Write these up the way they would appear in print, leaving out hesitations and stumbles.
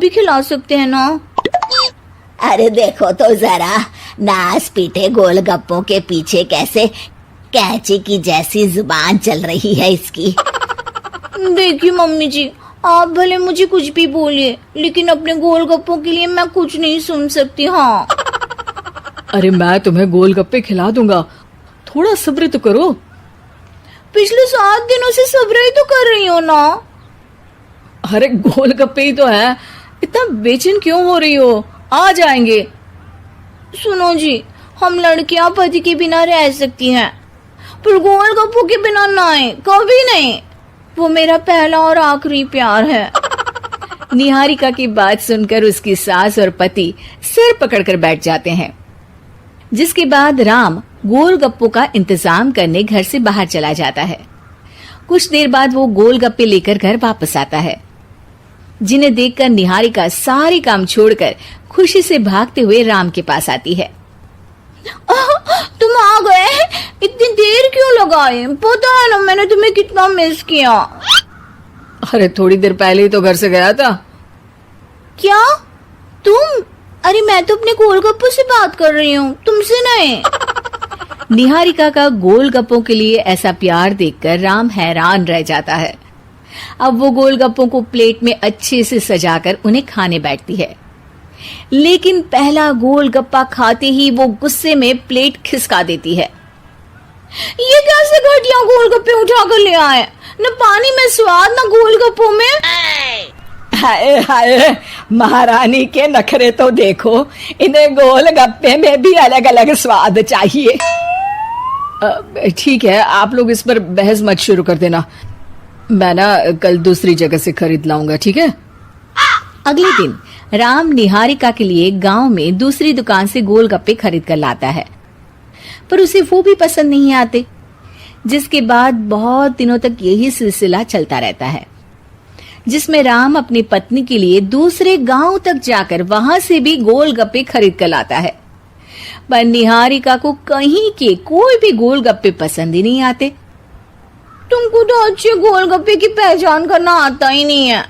भी खिला सकते हैं ना? अरे देखो तो जरा, नास पीटे गोलगप्पों के पीछे कैसे कैंची की जैसी जुबान चल रही है इसकी। देखिए मम्मी जी, आप भले मुझे कुछ भी बोलिए, लेकिन अपने गोलगप्पों के लिए मैं कुछ नहीं सुन सकती। हाँ, अरे मैं तुम्हें गोलगप्पे खिला दूंगा, थोड़ा सब्र तो करो। पिछले 7 दिनों से सब्र ही तो कर रही हो ना। अरे गोलगप्पे ही तो है, इतना बेचैन क्यों हो रही हो? आ जाएंगे। सुनो जी, हम लड़कियां पति के बिना रह सकती हैं, पर गोलगप्पों के बिना नहीं, कभी नहीं। वो मेरा पहला और आखिरी प्यार है। निहारिका की बात सुनकर उसकी सास और पति सिर पकड़कर बैठ जाते हैं। जिसके बाद राम गोलगप्पों का इंतजाम करने घर से बाहर चला जाता है। कुछ देर बाद वो गोलगप्पे लेकर घर वापस आता है, जिन्हें देखकर निहारिका सारे काम छोड़कर खुशी से भागते हुए राम के पास आती है। तुम आ गए? इतनी देर क्यों लगाए? पता है ना मैंने तुम्हें कितना मिस किया। अरे थोड़ी देर पहले ही तो घर से गया था। क्या तुम? अरे मैं तो अपने गोलगप्पों से बात कर रही हूँ, तुमसे नहीं। निहारिका का गोलगप्पों के लिए ऐसा प्यार देखकर राम हैरान रह जाता है। अब वो गोलगप्पों को प्लेट में अच्छे से सजाकर उन्हें खाने बैठती है, लेकिन पहला गोलगप्पा खाते ही वो गुस्से में प्लेट खिसका देती है। ये कैसे घटिया गोलगप्पे उठा कर ले आए? न पानी में स्वाद, न गोलगप्पों में। हाय हाय, महारानी के नखरे तो देखो, इन्हें गोलगप्पे में भी अलग अलग स्वाद चाहिए। ठीक है, आप लोग इस पर बहस मत शुरू कर देना, मैं ना कल दूसरी जगह से खरीद लाऊंगा, ठीक है? अगले दिन राम निहारिका के लिए गांव में दूसरी दुकान से गोलगप्पे खरीद कर लाता है, पर उसे वो भी पसंद नहीं आते। जिसके बाद बहुत दिनों तक यही सिलसिला चलता रहता है, जिसमें राम अपनी पत्नी के लिए दूसरे गांव तक जाकर वहां से भी गोलगप्पे खरीद कर लाता है, पर निहारिका को कहीं के कोई भी गोलगप्पे पसंद ही नहीं आते। तुमको तो अच्छे गोलगप्पे की पहचान करना आता ही नहीं है।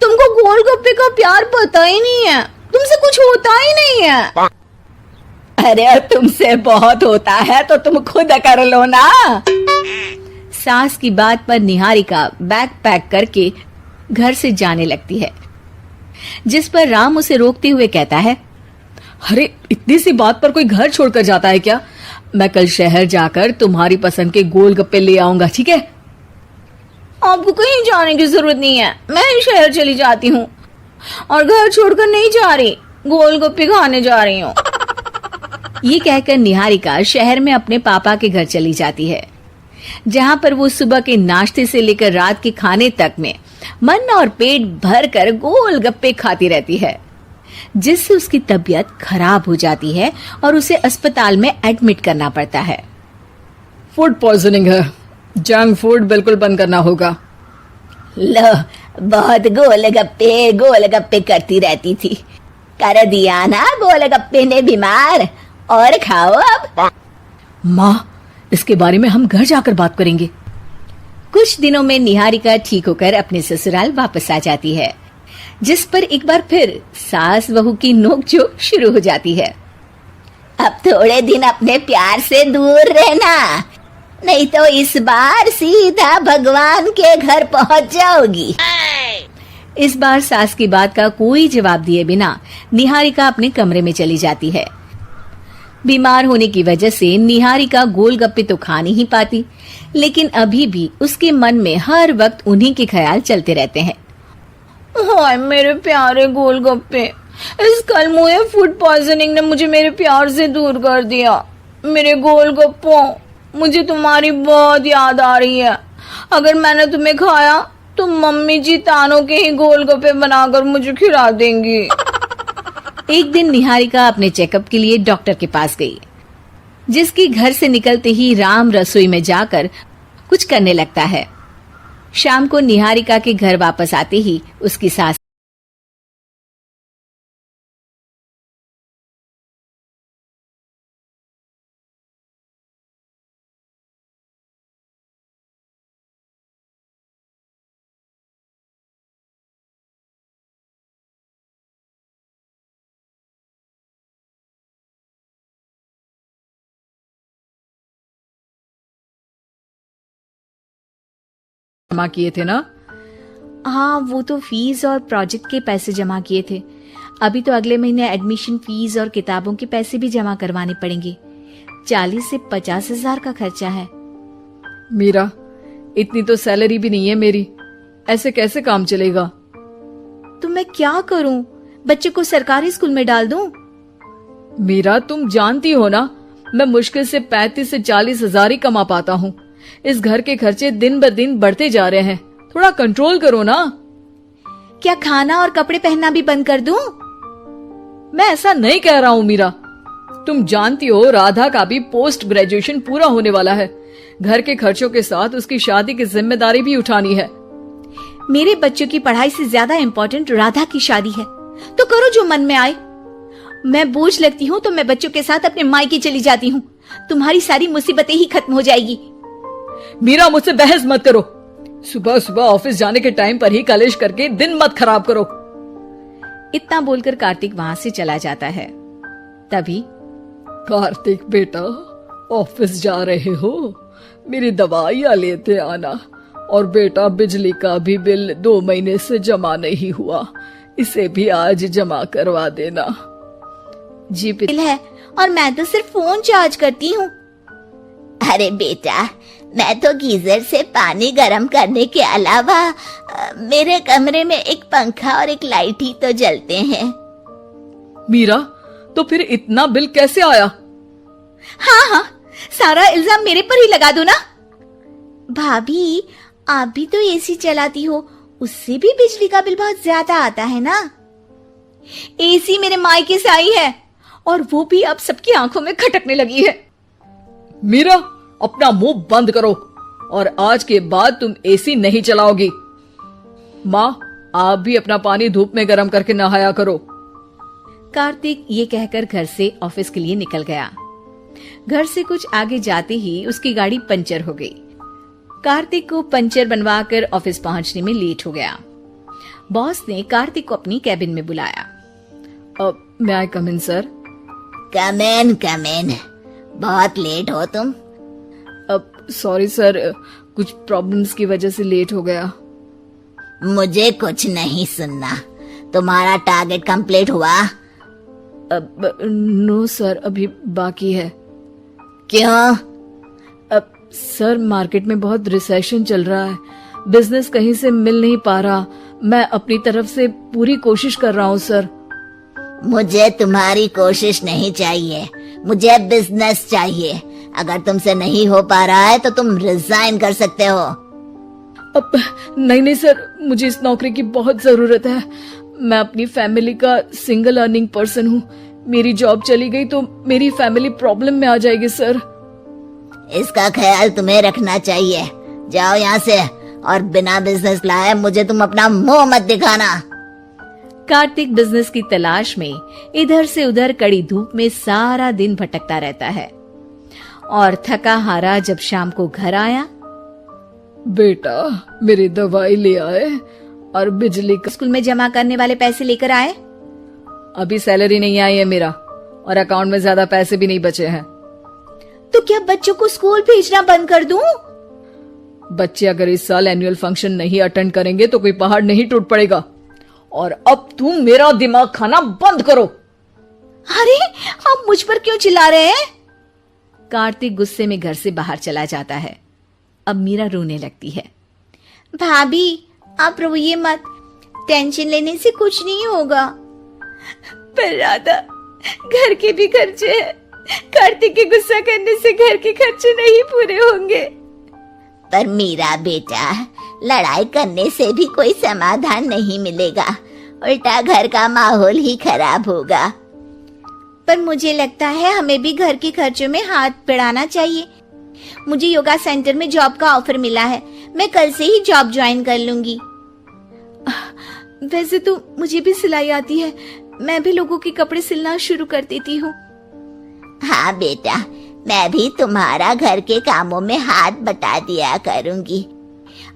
तुमको गोलगप्पे का प्यार पता ही नहीं है, तुमसे कुछ होता ही नहीं है। अरे तुमसे बहुत होता है तो तुम खुद कर लो ना। सास की बात पर निहारिका बैग पैक करके घर से जाने लगती है, जिस पर राम उसे रोकते हुए कहता है, अरे इतनी सी बात पर कोई घर छोड़कर जाता है क्या? मैं कल शहर जाकर तुम्हारी पसंद के गोलगप्पे ले आऊंगा, ठीक है? आपको कहीं जाने की जरूरत नहीं है, मैं ही शहर चली जाती हूँ और घर छोड़कर नहीं जा रही, गोलगप्पे खाने जा रही हूँ। ये कहकर निहारिका शहर में अपने पापा के घर चली जाती है, जहां पर वो सुबह के नाश्ते से लेकर रात के खाने तक में मन और पेट भर कर गोलगप्पे खाती रहती है, जिससे उसकी तबीयत खराब हो जाती है और उसे अस्पताल में एडमिट करना पड़ता है। फूड पॉइजनिंग है, जंक फूड बिल्कुल बंद करना होगा। लो, बहुत गोलगप्पे गोलगप्पे करती रहती थी, कर दिया ना गोलगप्पे ने बीमार। और खाओ अब। माँ, इसके बारे में हम घर जाकर बात करेंगे। कुछ दिनों में निहारिका ठीक होकर अपने ससुराल वापस आ जाती है, जिस पर एक बार फिर सास बहू की नोकझोंक शुरू हो जाती है। अब थोड़े दिन अपने प्यार से दूर रहना, नहीं तो इस बार सीधा भगवान के घर पहुंच जाओगी। इस बार सास की बात का कोई जवाब दिए बिना निहारिका अपने कमरे में चली जाती है। बीमार होने की वजह से निहारिका गोलगप्पे तो खा नहीं पाती, लेकिन अभी भी उसके मन में हर वक्त उन्हीं के ख्याल चलते रहते हैं। हाय मेरे प्यारे गोलगप्पे, इस कलमुए फूड पॉइजनिंग ने मुझे मेरे प्यार से दूर कर दिया। मेरे गोलगप्पों, मुझे तुम्हारी बहुत याद आ रही है। अगर मैंने तुम्हें खाया तो मम्मी जी तानों के ही गोलगप्पे बनाकर मुझे खिला देंगी। एक दिन निहारिका अपने चेकअप के लिए डॉक्टर के पास गई, जिसकी घर से निकलते ही राम रसोई में जाकर कुछ करने लगता है। शाम को निहारिका के घर वापस आते ही उसकी सास जमा किए थे ना? हाँ, वो तो फीस और प्रोजेक्ट के पैसे जमा किए थे। अभी तो अगले महीने एडमिशन फीस और किताबों के पैसे भी जमा करवाने पड़ेंगे। 40 से 50 हजार का खर्चा है। मीरा, इतनी तो सैलरी भी नहीं है मेरी, ऐसे कैसे काम चलेगा? तो मैं क्या करूं? बच्चे को सरकारी स्कूल में डाल दूं? मीरा, तुम जानती हो ना, मैं मुश्किल से 35 से 40 हजार ही कमा पाता हूँ। इस घर के खर्चे दिन ब दिन बढ़ते जा रहे हैं, थोड़ा कंट्रोल करो ना। क्या खाना और कपड़े पहनना भी बंद कर दूं? मैं ऐसा नहीं कह रहा हूँ मीरा। तुम जानती हो राधा का भी पोस्ट ग्रेजुएशन पूरा होने वाला है। घर के खर्चों के साथ उसकी शादी की जिम्मेदारी भी उठानी है। मेरे बच्चों की पढ़ाई से ज्यादा इम्पोर्टेंट राधा की शादी है, तो करो जो मन में आए। मैं बोझ लगती हूँ तो मैं बच्चों के साथ अपने मायके चली जाती हूँ। तुम्हारी सारी मुसीबतें ही खत्म हो जाएगी। मीरा, मुझसे बहस मत करो। सुबह सुबह ऑफिस जाने के टाइम पर ही कलेश करके दिन मत खराब करो। इतना बोलकर कार्तिक वहां से चला जाता है। तभी कार्तिक बेटा, ऑफिस जा रहे हो? मेरी दवाइयाँ लेते आना। और बेटा, बिजली का भी बिल 2 महीने से जमा नहीं हुआ, इसे भी आज जमा करवा देना। जी बिल है, और मैं तो सिर्फ फोन चार्ज करती हूँ। अरे बेटा, मैं तो गीजर से पानी गर्म करने के अलावा मेरे कमरे में एक पंखा और एक लाइट ही तो जलते हैं। मीरा, तो फिर इतना बिल कैसे आया? हाँ, सारा इल्जाम मेरे पर ही लगा दो ना। भाभी, आप भी तो एसी चलाती हो, उससे भी बिजली का बिल बहुत ज्यादा आता है ना। एसी मेरे मायके से आई है, और वो भी अब सबकी आंखों में खटकने लगी है। मीरा, अपना मुंह बंद करो, और आज के बाद तुम एसी नहीं चलाओगी। माँ, आप भी अपना पानी धूप में गर्म करके नहाया करो। कार्तिक ये कहकर घर से ऑफिस के लिए निकल गया। घर से कुछ आगे जाते ही उसकी गाड़ी पंचर हो गई। कार्तिक को पंचर बनवाकर ऑफिस पहुंचने में लेट हो गया। बॉस ने कार्तिक को अपनी कैबिन में बुलाया। may I come in, sir? Come in, बहुत लेट हो तुम। सॉरी सर, कुछ प्रॉब्लम्स की वजह से लेट हो गया। मुझे कुछ नहीं सुनना। तुम्हारा टारगेट कंप्लीट हुआ? नो सर, अभी बाकी है। क्यों? सर, मार्केट में बहुत रिसेशन चल रहा है, बिजनेस कहीं से मिल नहीं पा रहा। मैं अपनी तरफ से पूरी कोशिश कर रहा हूँ सर। मुझे तुम्हारी कोशिश नहीं चाहिए, मुझे बिजनेस चाहिए। अगर तुमसे नहीं हो पा रहा है तो तुम रिजाइन कर सकते हो। अब नहीं सर, मुझे इस नौकरी की बहुत जरूरत है। मैं अपनी फैमिली का सिंगल अर्निंग पर्सन हूँ। मेरी जॉब चली गई तो मेरी फैमिली प्रॉब्लम में आ जाएगी सर। इसका ख्याल तुम्हें रखना चाहिए। जाओ यहाँ से, और बिना बिजनेस लाए मुझे तुम अपना मुंह मत दिखाना। कार्तिक बिजनेस की तलाश में इधर से उधर कड़ी धूप में सारा दिन भटकता रहता है, और थका हारा जब शाम को घर आया। बेटा, मेरी दवाई ले आए और बिजली का स्कूल में जमा करने वाले पैसे लेकर आए। अभी सैलरी नहीं आई है मेरा, और अकाउंट में ज्यादा पैसे भी नहीं बचे हैं। तो क्या बच्चों को स्कूल भेजना बंद कर दूं? बच्चे अगर इस साल एनुअल फंक्शन नहीं अटेंड करेंगे तो कोई पहाड़ नहीं टूट पड़ेगा। और अब तुम मेरा दिमाग खाना बंद करो। अरे, आप मुझ पर क्यों चिल्ला रहे हैं? कार्तिक गुस्से में घर से बाहर चला जाता है। अब मीरा रोने लगती है। भाभी, आप रोइए मत, टेंशन लेने से कुछ नहीं होगा। पर राधा, घर के भी खर्चे हैं। कार्तिक के गुस्सा करने से घर के खर्चे नहीं पूरे होंगे। पर मीरा बेटा, लड़ाई करने से भी कोई समाधान नहीं मिलेगा, उल्टा घर का माहौल ही खराब होगा। पर मुझे लगता है हमें भी घर के खर्चों में हाथ बढ़ाना चाहिए। मुझे योगा सेंटर में जॉब का ऑफर मिला है, मैं कल से ही जॉब ज्वाइन कर लूंगी। वैसे तो मुझे भी सिलाई आती है, मैं भी लोगों के कपड़े सिलना शुरू कर देती हूँ। हाँ बेटा, मैं भी तुम्हारा घर के कामों में हाथ बटा दिया करूंगी,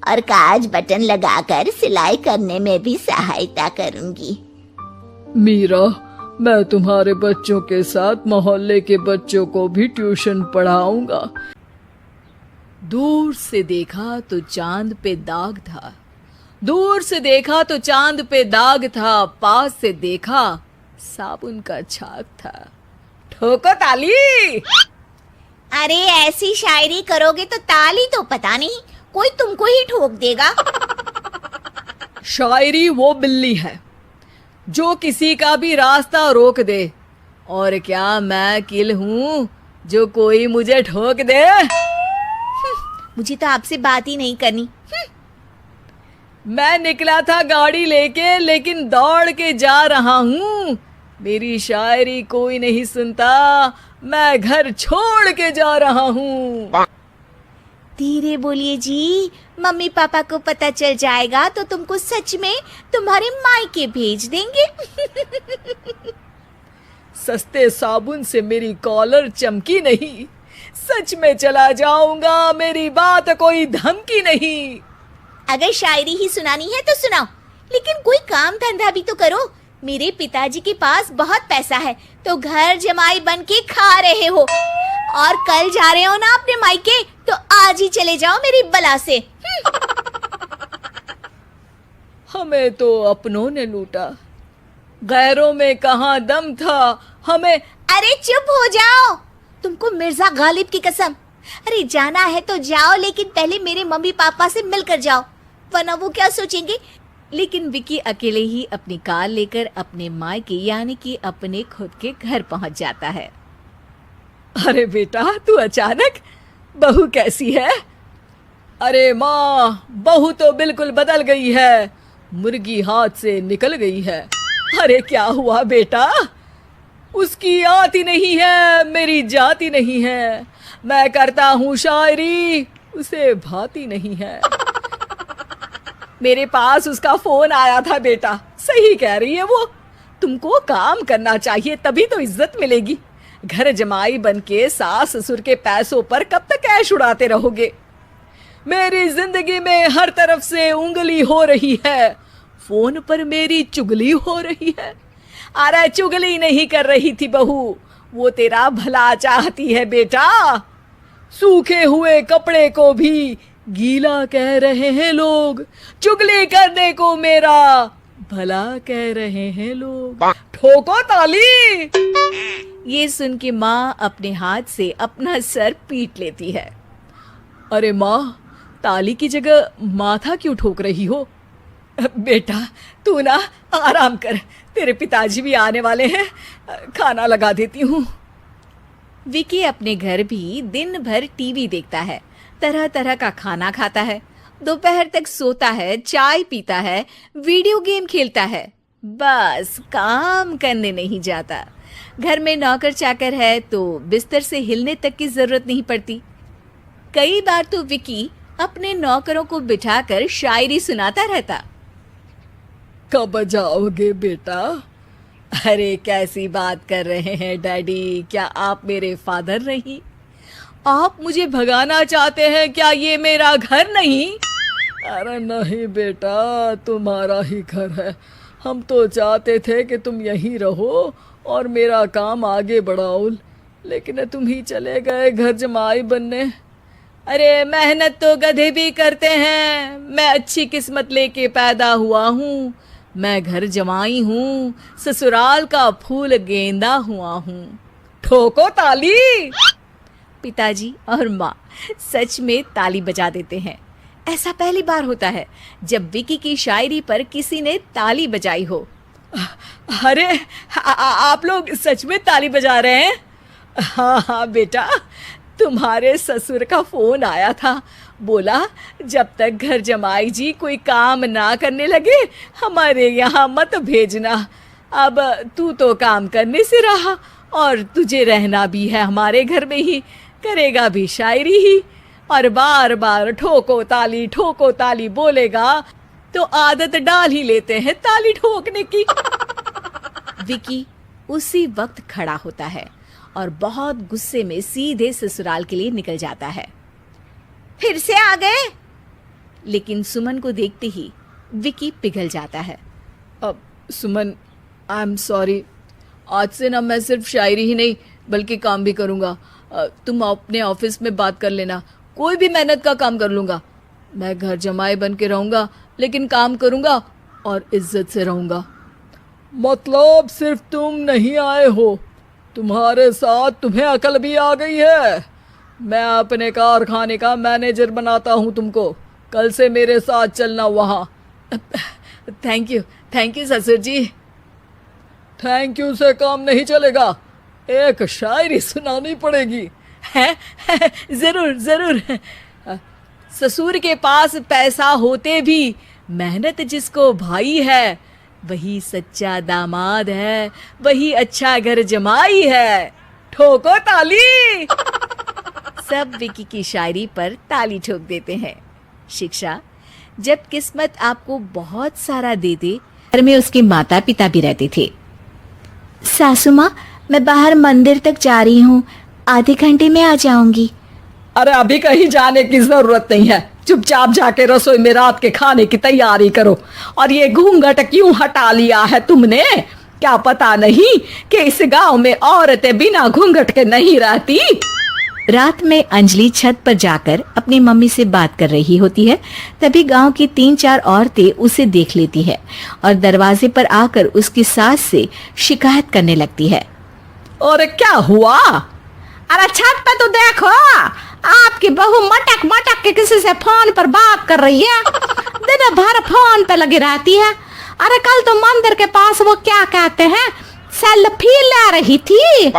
और काज बटन लगाकर सिलाई करने में भी सहायता करूंगी। मीरा, मैं तुम्हारे बच्चों के साथ मोहल्ले के बच्चों को भी ट्यूशन पढ़ाऊंगा। दूर से देखा तो चांद पे दाग था, दूर से देखा तो चांद पे दाग था, पास से देखा साबुन का छाग था। ठोको ताली। अरे ऐसी शायरी करोगे तो ताली तो पता नहीं कोई तुमको ही ठोक देगा। शायरी वो बिल्ली है जो किसी का भी रास्ता रोक दे, और क्या मैं किल हूं जो कोई मुझे ठोक दे। मुझे तो आपसे बात ही नहीं करनी। मैं निकला था गाड़ी लेके, लेकिन दौड़ के जा रहा हूं। मेरी शायरी कोई नहीं सुनता, मैं घर छोड़ के जा रहा हूं। धीरे बोलिए जी, मम्मी पापा को पता चल जाएगा तो तुमको सच में तुम्हारे मायके भेज देंगे। सस्ते साबुन से मेरी कॉलर चमकी नहीं, सच में चला जाऊंगा, मेरी बात कोई धमकी नहीं। अगर शायरी ही सुनानी है तो सुनाओ, लेकिन कोई काम धंधा भी तो करो। मेरे पिताजी के पास बहुत पैसा है तो घर जमाई बन के खा रहे हो, और कल जा रहे हो ना अपने मायके तो आज ही चले जाओ मेरी बला से। हमें तो अपनों ने लूटा, गैरों में कहाँ दम था हमें। अरे चुप हो जाओ, तुमको मिर्जा गालिब की कसम। अरे जाना है तो जाओ, लेकिन पहले मेरे मम्मी पापा से मिलकर जाओ, वरना वो क्या सोचेंगे। लेकिन विकी अकेले ही अपनी कार लेकर अपने मायके यानी कि अपने खुद के घर पहुंच जाता है। अरे बेटा, तू अचानक, बहू कैसी है? अरे माँ, बहू तो बिल्कुल बदल गई है, मुर्गी हाथ से निकल गई है। अरे क्या हुआ बेटा? उसकी आती नहीं है, मेरी जाती नहीं है। मैं करता हूँ शायरी, उसे भाती नहीं है। मेरे पास उसका फोन आया था बेटा, सही कह रही है वो। तुमको काम करना चाहिए, तभी तो इज्जत मिलेगी। घर जमाई बन के सास ससुर के पैसों पर कब तक ऐश उड़ाते रहोगे? मेरी जिंदगी में हर तरफ से उंगली हो रही है, फोन पर मेरी चुगली हो रही है। अरे चुगली नहीं कर रही थी बहू, वो तेरा भला चाहती है बेटा। सूखे हुए कपड़े को भी गीला कह रहे हैं लोग, चुगली करने को मेरा भला कह रहे हैं लोग। ठोको ताली। ये सुन के माँ अपने हाथ से अपना सर पीट लेती है। अरे माँ, ताली की जगह माथा क्यों ठोक रही हो? बेटा तू ना आराम कर, तेरे पिताजी भी आने वाले हैं, खाना लगा देती हूँ। विकी अपने घर भी दिन भर टीवी देखता है, तरह तरह का खाना खाता है, दोपहर तक सोता है, चाय पीता है, वीडियो गेम खेलता है, बस काम करने नहीं जाता। घर में नौकर चाकर है तो बिस्तर से हिलने तक की जरूरत नहीं पड़ती। कई बार तो विकी अपने नौकरों को बिठाकर शायरी सुनाता रहता। कब जाओगे बेटा? अरे कैसी बात कर रहे हैं डैडी, क्या आप मेरे फादर नहीं? आप मुझे भगाना चाहते हैं क्या? ये मेरा घर नहीं। अरे नहीं बेटा, तुम्हारा ही घर है। हम तो चाहते थे कि तुम यहीं रहो और मेरा काम आगे बढ़ाओ, लेकिन तुम ही चले गए घर जमाई बनने। अरे मेहनत तो गधे भी करते हैं, मैं अच्छी किस्मत लेके पैदा हुआ हूँ। मैं घर जमाई हूँ, ससुराल का फूल गेंदा हुआ हूँ। ठोको ताली। पिताजी और माँ सच में ताली बजा देते हैं। ऐसा पहली बार होता है जब विकी की शायरी पर किसी ने ताली बजाई हो। अरे आप लोग सच में ताली बजा रहे हैं? हाँ हाँ बेटा, तुम्हारे ससुर का फोन आया था, बोला जब तक घर जमाई जी कोई काम ना करने लगे हमारे यहाँ मत भेजना। अब तू तो काम करने से रहा और तुझे रहना भी है हमारे घर में ही, करेगा भी शायरी ही, और बार बार ठोको ताली बोलेगा तो आदत डाल ही लेते हैं ताली ठोकने की। विकी उसी वक्त खड़ा होता है और बहुत गुस्से में सीधे ससुराल के लिए निकल जाता है। फिर से आ गए? लेकिन सुमन को देखते ही विकी पिघल जाता है। अब सुमन, आई एम सॉरी, आज से ना मैं सिर्फ शायरी ही नहीं बल्कि काम भी करूँगा। तुम अपने ऑफिस में बात कर लेना, कोई भी मेहनत का काम कर लूंगा। मैं घर जमाई बन के रहूंगा, लेकिन काम करूंगा और इज्जत से रहूंगा। मतलब सिर्फ तुम नहीं आए हो, तुम्हारे साथ तुम्हें अकल भी आ गई है। मैं अपने कारखाने का मैनेजर बनाता हूँ तुमको। कल से मेरे साथ चलना वहाँ। थैंक यू ससुर जी। थैंक यू से काम नहीं चलेगा, एक शायरी सुनानी पड़ेगी। है जरूर। ससुर के पास पैसा होते भी मेहनत जिसको भाई है, वही सच्चा दामाद है, वही अच्छा घर जमाई है। ठोको ताली। सब विकी की शायरी पर ताली ठोक देते हैं। शिक्षा, जब किस्मत आपको बहुत सारा दे दे। घर में उसके माता पिता भी रहते थे। सासू माँ, मैं बाहर मंदिर तक जा रही हूँ, आधे घंटे में आ जाऊंगी। अरे अभी कहीं जाने की जरूरत नहीं है, चुपचाप जाके रसोई में रात के खाने की तैयारी करो। और ये घूंघट क्यों हटा लिया है तुमने? क्या पता नहीं कि इस गांव में औरतें बिना घूंघट के नहीं रहती? रात में अंजलि छत पर जाकर अपनी मम्मी से बात कर रही होती है। तभी गांव की 3-4 औरतें उसे देख लेती है और दरवाजे पर आकर उसकी सास से शिकायत करने लगती है। और क्या हुआ? अरे छत पे तो देखो, आपकी बहू मटक मटक के किसी से फोन पर बात कर रही है। दिन भर फोन पे लगी रहती है। अरे कल तो मंदिर के पास वो क्या कहते हैं, सेल्फी ले रही थी।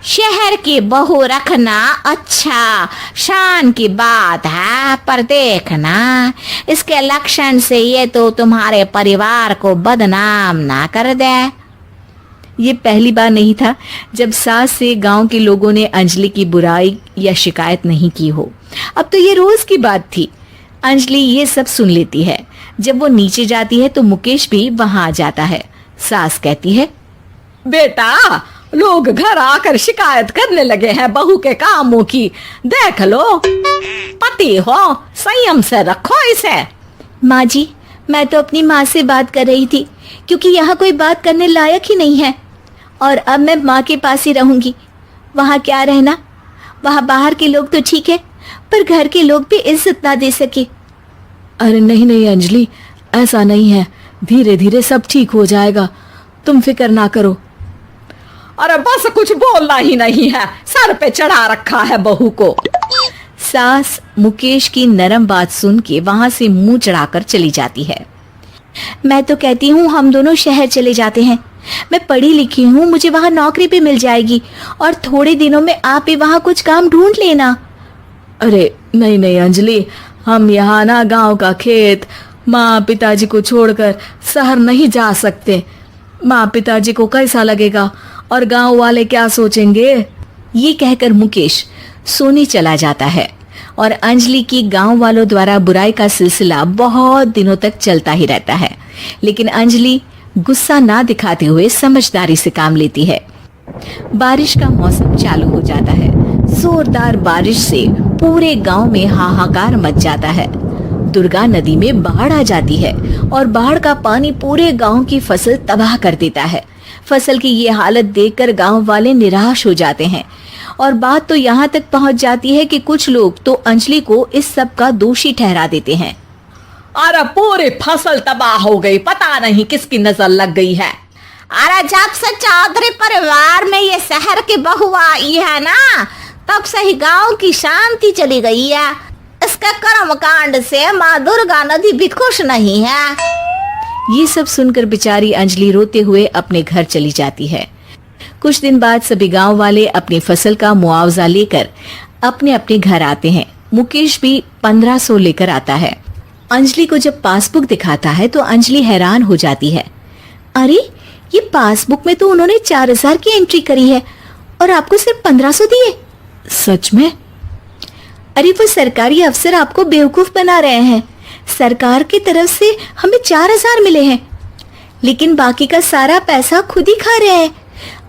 शहर की बहू रखना अच्छा शान की बात है, पर देखना इसके लक्षण से ये तो तुम्हारे परिवार को बदनाम ना कर दे। ये पहली बार नहीं था जब सास से गांव के लोगों ने अंजलि की बुराई या शिकायत नहीं की हो। अब तो ये रोज की बात थी। अंजलि ये सब सुन लेती है। जब वो नीचे जाती है तो मुकेश भी वहां आ जाता है। सास कहती है, बेटा, लोग घर आकर शिकायत करने लगे हैं बहू के कामों की, देख लो। पति हो, संयम से रखो इसे। माँ जी, मैं तो अपनी माँ से बात कर रही थी, क्योंकि यहाँ कोई बात करने लायक ही नहीं है। और अब मैं माँ के पास ही रहूंगी। वहाँ क्या रहना, वहाँ बाहर के लोग तो ठीक है, पर घर के लोग भी इज्जत ना दे सके। अरे नहीं अंजलि, ऐसा नहीं है, धीरे धीरे सब ठीक हो जाएगा, तुम फिक्र ना करो। अरे बस कुछ बोलना ही नहीं है, सर पे चढ़ा रखा है बहू को। सास मुकेश की नरम बात सुन के वहां से मुंह चढ़ाकर चली जाती है। मैं तो कहती हूँ हम दोनों शहर चले जाते हैं। मैं पढ़ी लिखी हूँ, मुझे वहाँ नौकरी भी मिल जाएगी, और थोड़े दिनों में आप भी वहाँ कुछ काम ढूंढ लेना। अरे नहीं अंजलि, हम यहाँ ना गांव का खेत, माँ पिताजी को छोड़कर शहर नहीं जा सकते। माँ पिताजी को कैसा लगेगा और गांव वाले क्या सोचेंगे? ये कहकर मुकेश सोने चला जाता है और अंजलि की गांव वालों द्वारा बुराई का सिलसिला बहुत दिनों तक चलता ही रहता है। लेकिन अंजलि गुस्सा ना दिखाते हुए समझदारी से काम लेती है। बारिश का मौसम चालू हो जाता है। जोरदार बारिश से पूरे गांव में हाहाकार मच जाता है। दुर्गा नदी में बाढ़ आ जाती है और बाढ़ का पानी पूरे गांव की फसल तबाह कर देता है। फसल की ये हालत देखकर गांव वाले निराश हो जाते हैं और बात तो यहाँ तक पहुँच जाती है कि कुछ लोग तो अंजलि को इस सब का दोषी ठहरा देते हैं। अरे पूरी फसल तबाह हो गई, पता नहीं किसकी नजर लग गई है। अरे जब से चौधरी परिवार में ये शहर की बहू आई है ना, तब से ही गांव की शांति चली गई है। इसके कर्म कांड से माँ दुर्गा नदी भी खुश नहीं है। ये सब सुनकर बेचारी अंजलि रोते हुए अपने घर चली जाती है। कुछ दिन बाद सभी गांव वाले अपनी फसल का मुआवजा लेकर अपने अपने घर आते हैं। मुकेश भी 1500 लेकर आता है। अंजलि को जब पासबुक दिखाता है तो अंजलि हैरान हो जाती है। अरे ये पासबुक में तो उन्होंने 4000 की एंट्री करी है और आपको सिर्फ 1500 दिए। सच में? अरे वो सरकारी अफसर आपको बेवकूफ बना रहे हैं। सरकार की तरफ से हमें 4000 मिले हैं, लेकिन बाकी का सारा पैसा खुद ही खा रहे हैं।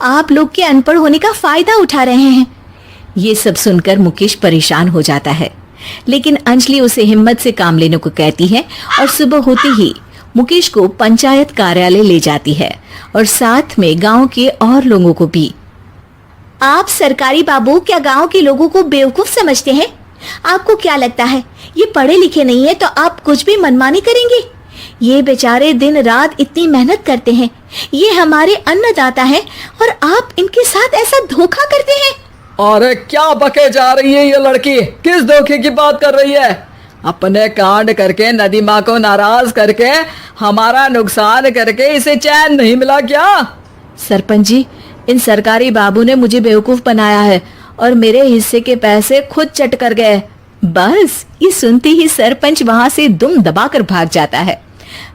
आप लोग के अनपढ़ होने का फायदा उठा रहे हैं। ये सब सुनकर मुकेश परेशान हो जाता है, लेकिन अंजलि उसे हिम्मत से काम लेने को कहती है और सुबह होते ही मुकेश को पंचायत कार्यालय ले जाती है और साथ में गांव के और लोगों को भी। आप सरकारी बाबू क्या गांव के लोगों को बेवकूफ समझते हैं? आपको क्या लगता है ये पढ़े लिखे नहीं है तो आप कुछ भी मनमानी करेंगे? ये बेचारे दिन रात इतनी मेहनत करते हैं, ये हमारे अन्नदाता हैं और आप इनके साथ ऐसा धोखा करते हैं। अरे क्या बके जा रही है ये लड़की, किस धोखे की बात कर रही है? अपने कांड करके नदी माँ को नाराज करके हमारा नुकसान करके इसे चैन नहीं मिला क्या? सरपंच जी, इन सरकारी बाबू ने मुझे बेवकूफ बनाया है और मेरे हिस्से के पैसे खुद चट कर गए। बस ये सुनते ही सरपंच वहां से दुम दबाकर भाग जाता है।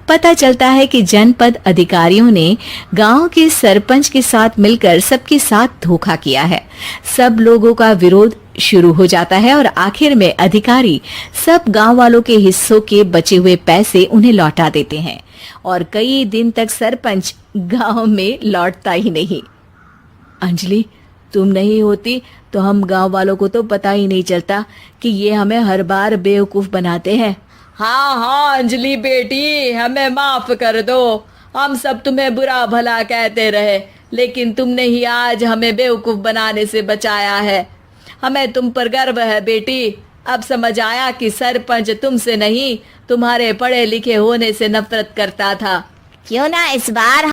पता चलता है कि जनपद अधिकारियों ने गांव के सरपंच के साथ मिलकर सबके साथ धोखा किया है। सब लोगों का विरोध शुरू हो जाता है और आखिर में अधिकारी सब गांव वालों के हिस्सों के बचे हुए पैसे उन्हें लौटा देते हैं और कई दिन तक सरपंच गांव में लौटता ही नहीं। अंजलि, तुम नहीं होती तो हम गांव वालों को तो पता ही नहीं चलता कि ये हमें हर बार बेवकूफ बनाते हैं। हाँ हाँ अंजलि बेटी, हमें माफ कर दो। हम सब तुम्हें बुरा भला कहते रहे, लेकिन तुमने ही आज हमें बेवकूफ बनाने से बचाया है। हमें तुम पर गर्व है बेटी। अब समझ आया कि सरपंच तुमसे नहीं, तुम्हारे पढ़े लिखे होने से नफरत करता था। क्यों ना इस बार